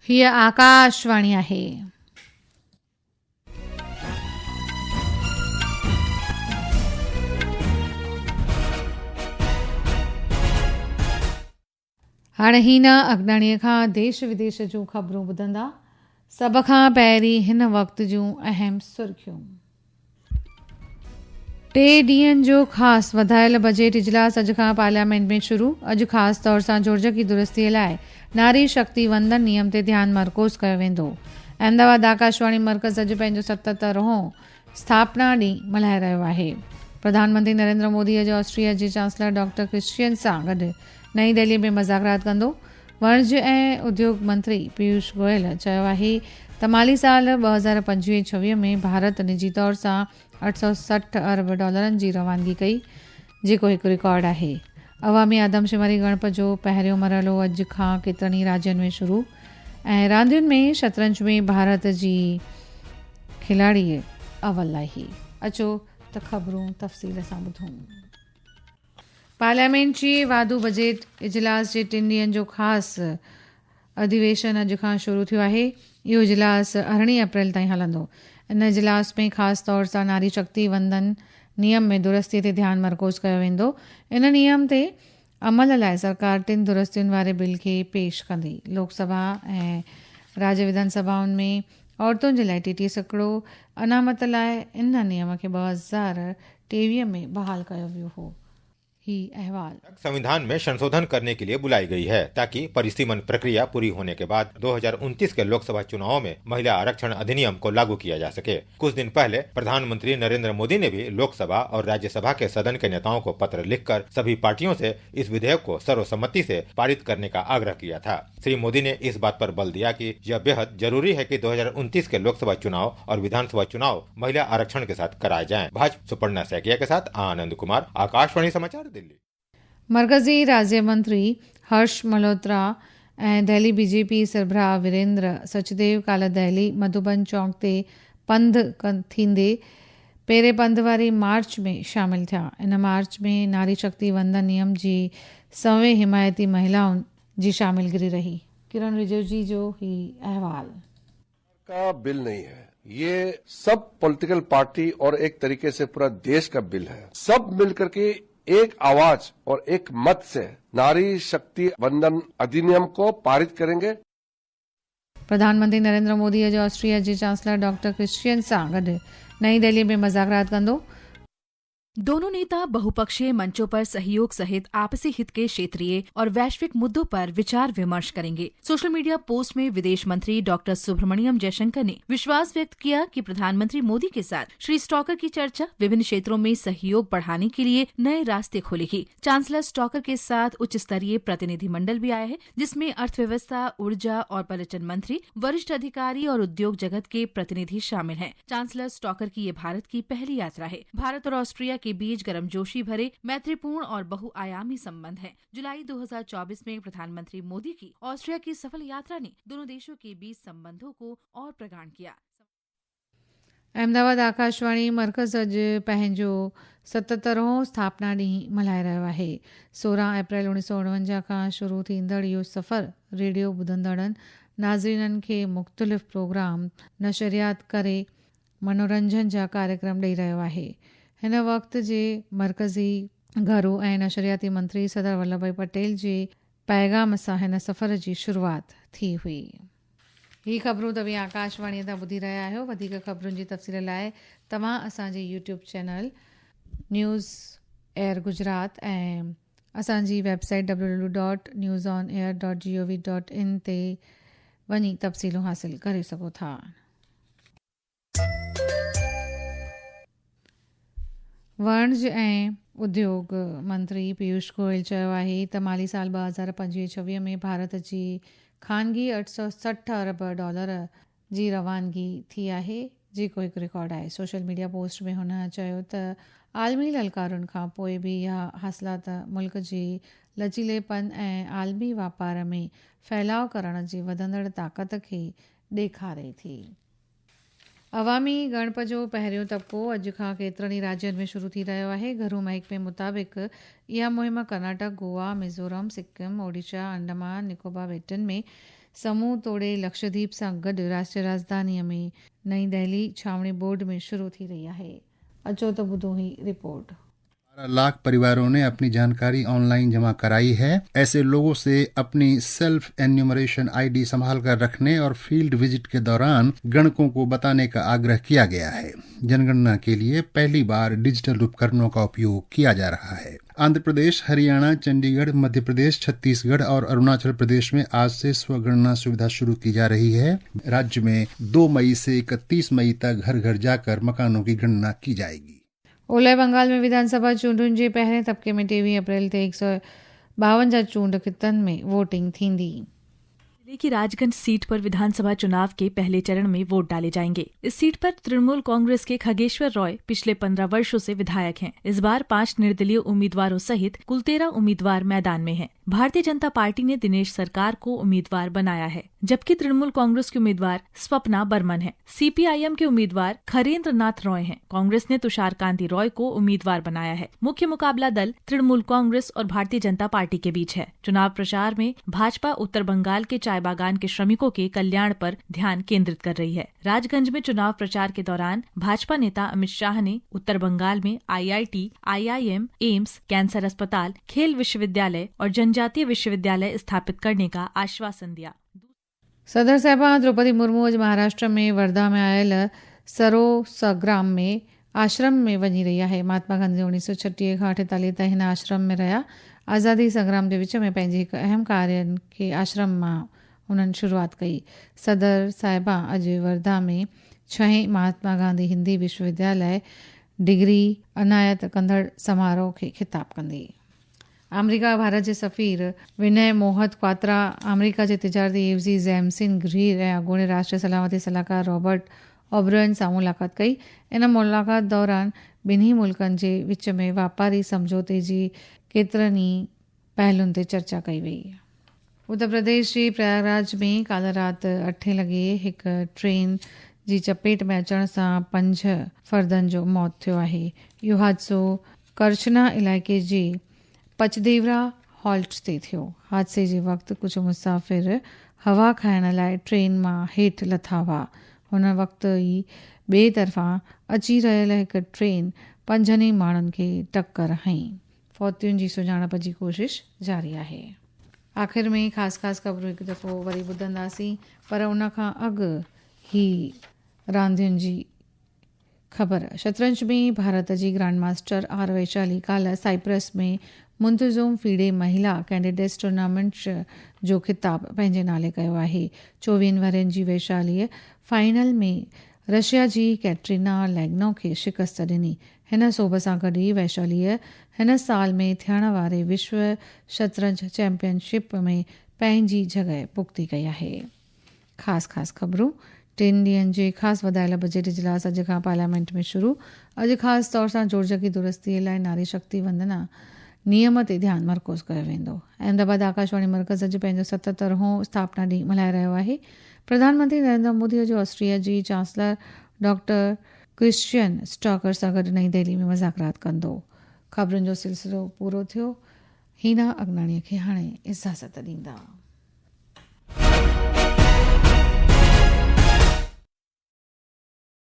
हीअ आकाशवाणी आहे। हाणे हिन अॻियाणीअ खां देश विदेश जूं ख़बरूं ॿुधंदा। सभ खां पहिरीं हिन वक़्त जूं अहम सुर्ख़ियूं। 3 ॾींहंनि जो ख़ासि वधायल बजट इजलास अॼु खां पार्लियामेंट में शुरू। अॼु ख़ासि तौर सां जुर्जकी दुरुस्तीअ लाइ नारी शक्ति वंदन नियम ते ध्यानु मर्कोज़ कयो वेंदो। अहमदाबाद आकाशवाणी मर्कज़ अॼु पंहिंजो 77हों स्थापना ॾींहुं मल्हाए रहियो आहे। प्रधानमंत्री नरेंद्र मोदी अॼु ऑस्ट्रिया जे चांसलर डॉक्टर क्रिश्चियन सां गॾु नई दिल्ली में मुज़ाकरात कंदो। वाणिज्य ऐं उद्योग मंत्री पीयूष गोयल चयो आहे त माली साल 2025-26 में भारत निजी तौर सां $860 अरब जी रवानगी कई, जेको हिकु रिकॉर्ड आहे। अवामी आदमशुमारी ॻणप जो पहिरियों मरहलो अॼु खां केतिरनि ई राज्यनि में शुरू। ऐं रांदियुनि में शतरंज में भारत जी खिलाड़ी अव्वल आहे। अचो त ख़बरूं तफ़सील सां ॿुधूं। पार्लियामेंट जी वाधू बजट इजलास जे 3 ॾींहंनि जो ख़ासि अधिवेशन अॼु खां शुरू थियो आहे। इहो इजलास 18 अप्रैल ताईं हलंदो। इन इजलास में ख़ासि तौर सां नारी शक्ति वंदन नियम में दुरुस्तीअ ते ध्यानु मर्कोज़ कयो वेंदो। इन नियम ते अमल लाइ सरकार 3 दुरुस्तियुनि वारे बिल खे पेश कंदी। लोकसभा ऐं राज्य विधानसभाउनि में औरतुनि जे लाइ 33 सैकिड़ो अनामत लाइ इन नियम खे 2023 में बहाल कयो वियो हो। ही अहवाल संविधान में संशोधन करने के लिए बुलाई गई है ताकि परिसीमन प्रक्रिया पूरी होने के बाद 2029 के लोकसभा चुनाव में महिला आरक्षण अधिनियम को लागू किया जा सके। कुछ दिन पहले प्रधानमंत्री नरेंद्र मोदी ने भी लोकसभा और राज्यसभा के सदन के नेताओं को पत्र लिखकर सभी पार्टियों से इस विधेयक को सर्वसम्मति से पारित करने का आग्रह किया था। श्री मोदी ने इस बात पर बल दिया कि यह बेहद जरूरी है कि 2029 के लोकसभा चुनाव और विधानसभा चुनाव महिला आरक्षण के साथ कराए जाएं। भाजपा सुपर्णा सैकिया के साथ आनंद कुमार, आकाशवाणी समाचार, दिल्ली। मरकज़ी राज्य मंत्री हर्ष मल्होत्रा ऐं दिल्ली बीजेपी सरबराह वीरेंद्र सचदेव काल्ह दिल्ली मधुबन चौक ते पंध थींदे पेरे पंध वारी मार्च में शामिल थिया। इन मार्च में नारी शक्ति वंदन नियम जी 100वें हिमायती महिलाउनि जी शामिलगिरी रही। किरण रिजिजू जो ही अहवाल। का बिल नहीं है, ये सब पॉलिटिकल पार्टी और एक तरीके से पूरा देश का बिल है। सब मिलकर के एक आवाज और एक मत से नारी शक्ति वंदन अधिनियम को पारित करेंगे। प्रधानमंत्री नरेंद्र मोदी अॼु ऑस्ट्रिया जे चांसलर डॉक्टर क्रिश्चियन सां गॾु नई दिल्ली में मुज़ाकरात कंदो। दोनों नेता बहुपक्षीय मंचों पर सहयोग सहित आपसी हित के क्षेत्रीय और वैश्विक मुद्दों पर विचार विमर्श करेंगे। सोशल मीडिया पोस्ट में विदेश मंत्री डॉक्टर सुब्रमण्यम जयशंकर ने विश्वास व्यक्त किया कि प्रधानमंत्री मोदी के साथ श्री स्टॉकर की चर्चा विभिन्न क्षेत्रों में सहयोग बढ़ाने के लिए नए रास्ते खोलेगी। चांसलर स्टॉकर के साथ उच्च स्तरीय प्रतिनिधिमंडल भी आया है, जिसमें अर्थव्यवस्था, ऊर्जा और पर्यटन मंत्री, वरिष्ठ अधिकारी और उद्योग जगत के प्रतिनिधि शामिल हैं। चांसलर स्टॉकर की ये भारत की पहली यात्रा है। भारत और ऑस्ट्रिया के बीच गर्मजोशी भरे, मैत्रीपूर्ण और बहुआयामी संबंध हैं। जुलाई 2024 में प्रधानमंत्री मोदी की ऑस्ट्रिया की सफल यात्रा ने दोनों देशों के बीच संबंधों को और प्रगाढ़ किया। अहमदाबाद आकाशवाणी मर्कज़ अॼु पंहिंजो 77हों स्थापना ॾींहुं मल्हाए रहियो आहे। 16 अप्रैल 1949 खां शुरू थींदड़ इहो सफ़र रेडियो ॿुधंदड़नि नाज़रीननि खे मुख़्तलिफ़ प्रोग्राम नशरियात करे मनोरंजन जा कार्यक्रम ॾेई रहियो आहे। हिन वक़्त जे मरकज़ी घरू ऐं नशरियाती मंत्री सरदार वल्लभ भाई पटेल जे पैगाम सां हिन सफ़र जी शुरूआत थी हुई। ही ख़बरूं तव्हां आकाशवाणीअ तां ॿुधी रहिया आहियो। वधीक ख़बरुनि जी तफ़सील लाइ तव्हां असांजे YouTube channel news air Gujarat ऐं असांजी वेबसाइट www.newsonair.gov.in ते वञी तफ़सीलूं हासिल करे सघो था। वाणिज्य ऐं उद्योग मंत्री पीयूष गोयल चयो आहे त माली साल 2025-26 में भारत जी ख़ानगी $860 अरब जी रवानगी थी आहे, जेको हिकु रिकॉर्ड आहे। सोशल मीडिया पोस्ट में हुन चयो त आलमी ललकारुनि खां पोइ बि इहा हासिलात मुल्क जे लचीलेपन ऐं आलमी वापार में फैलाव करण जी वधंदड़ ताक़त खे ॾेखारे थी। अवामी ॻणप जो पहिरियों तबक़ो अॼु खां केतिरनि ई राज्यनि में शुरू थी रहियो आहे। घरू महकमे मुताबिक़ इहा मुहिम कर्नाटक, गोवा, मिज़ोरम, सिक्किम, ओडिशा, अंडमान निकोबार ॿेटनि में समूह तोड़े लक्षद्वीप सां गॾु राष्ट्रीय राजधानीअ में नई दिल्ली छावणी बोर्ड में शुरू थी रही आहे। अचो त ॿुधो ही रिपोर्ट। 12 लाख परिवारों ने अपनी जानकारी ऑनलाइन जमा कराई है। ऐसे लोगों से अपनी सेल्फ एन्यूमरेशन आईडी संभाल कर रखने और फील्ड विजिट के दौरान गणकों को बताने का आग्रह किया गया है। जनगणना के लिए पहली बार डिजिटल उपकरणों का उपयोग किया जा रहा है। आंध्र प्रदेश, हरियाणा, चंडीगढ़, मध्य प्रदेश, छत्तीसगढ़ और अरुणाचल प्रदेश में आज से स्वगणना सुविधा शुरू की जा रही है। राज्य में 2 मई से 31 मई तक घर घर जाकर मकानों की गणना की जाएगी। ओलह बंगाल में विधानसभा चूंडुनि जे पहिरें तबके में 23 अप्रैल ते 152 चूंड खितनि में वोटिंग थींदी। जिले की राजगंज सीट पर विधानसभा चुनाव के पहले चरण में वोट डाले जाएंगे। इस सीट पर तृणमूल कांग्रेस के खगेश्वर रॉय पिछले 15 वर्षों से विधायक हैं। इस बार 5 निर्दलीय उम्मीदवारों सहित कुल 13 उम्मीदवार मैदान में हैं। भारतीय जनता पार्टी ने दिनेश सरकार को उम्मीदवार बनाया है, जबकि तृणमूल कांग्रेस के उम्मीदवार स्वप्ना बर्मन है। सीपीआईएम के उम्मीदवार खरेंद्र नाथ रॉय हैं। कांग्रेस ने तुषार कांति रॉय को उम्मीदवार बनाया है। मुख्य मुकाबला दल तृणमूल कांग्रेस और भारतीय जनता पार्टी के बीच है। चुनाव प्रचार में भाजपा उत्तर बंगाल के चाय बागान के श्रमिकों के कल्याण पर ध्यान केंद्रित कर रही है। राजगंज में चुनाव प्रचार के दौरान भाजपा नेता अमित शाह ने उत्तर बंगाल में आईआईटी, आईआईएम, एम्स, कैंसर अस्पताल, खेल विश्वविद्यालय और जनजातीय विश्वविद्यालय स्थापित करने का आश्वासन दिया। सदर साहिबा द्रौपदी मुर्मू अॼु महाराष्ट्र में वर्धा में आयल सरोसग्राम में आश्रम में वञी रही आहे। महात्मा गांधी 1936 खां 48 ताईं हिन आश्रम में रहिया। आज़ादी संग्राम जे विच में पंहिंजे हिकु अहम कार्य खे आश्रम मां उन्हनि शुरूआत कई। सदर साहिबा अॼु वर्धा में 6 महात्मा गांधी हिंदी विश्वविद्यालय डिग्री अनायत कंदड़ समारोह खे ख़िताब कंदी। अमरीका भारत जे सफ़ीर विनय मोहत क्वात्रा अमरीका जे तिजारती एवज़ी ज़ैमसिन ग्रीर ऐं अॻूणे राष्ट्रीय सलामती सलाहकार रॉबर्ट ओब्रॉयन सां मुलाक़ात कई। इन मुलाक़ात दौरान ॿिन्ही मुल्कनि जे विच में वापारी समझौते जी केतिरनि ई पहलुनि ते चर्चा कई वई। उत्तर प्रदेश जे प्रयागराज में काल्ह राति 8 लॻे हिकु ट्रेन जी चपेट में अचण सां 5 फर्दनि जो मौत थियो आहे। इहो हादसो करछना इलाइक़े जे पचदेवरा हॉल्ट ते थियो। हादसे जे वक़्तु कुझु मुसाफ़िर हवा खाइण लाइ ट्रेन मां हेठि लथा हुआ। हुन वक़्तु ई ॿिए तरफ़ां अची रहियल हिकु ट्रेन 5 माण्हुनि खे टक्कर हईं। फौतियुनि जी सुञाणप जी कोशिश जारी आहे। आख़िर में ख़ासि ख़बरूं हिकु दफ़ो वरी ॿुधंदासीं, पर उन खां अॻु ही रांदियुनि जी ख़बर। शतरंज में भारत जी ग्रांड मास्टर आर वैशाली काल्ह साइप्रस में मुंतज़िम फीडे महिला कैंडिडेट्स टूर्नामेंट जो ख़िताब पंहिंजे नाले कयो आहे। 24 वरनि जी वैशालीअ फाइनल में रशिया जी कैटरीना लैग्नो खे शिकस्त ॾिनी। हिन सोभ सां गॾु ई वैशालीअ हिन साल में थियण वारे विश्व शतरंज चैंपियनशिप में पंहिंजी जॻह पुख़्ती कई आहे। ख़ासि ख़बरूं। 3 ॾींहनि जे ख़ासि वधायल बजट इजलास अॼु खां पार्लियामेंट में शुरू। अॼु ख़ासि तौर सां जोड़ज की दुरुस्तीअ लाइ नारी शक्ति वंदना नियम ते ध्यानु मर्कोज़ कयो वेंदो। अहमदाबाद आकाशवाणी मर्कज़ अॼु पंहिंजो 77हों स्थापना ॾींहुं मल्हाए रहियो आहे। प्रधानमंत्री नरेंद्र मोदी अॼु ऑस्ट्रिया जी चांसलर डॉक्टर क्रिश्चियन स्टॉकर सां गॾु नई दिल्ली में मुज़ाकरात कंदो। ख़बरुनि जो सिलसिलो पूरो थियो। हीना अगनाणीअ खे हाणे इजाज़त ॾींदा।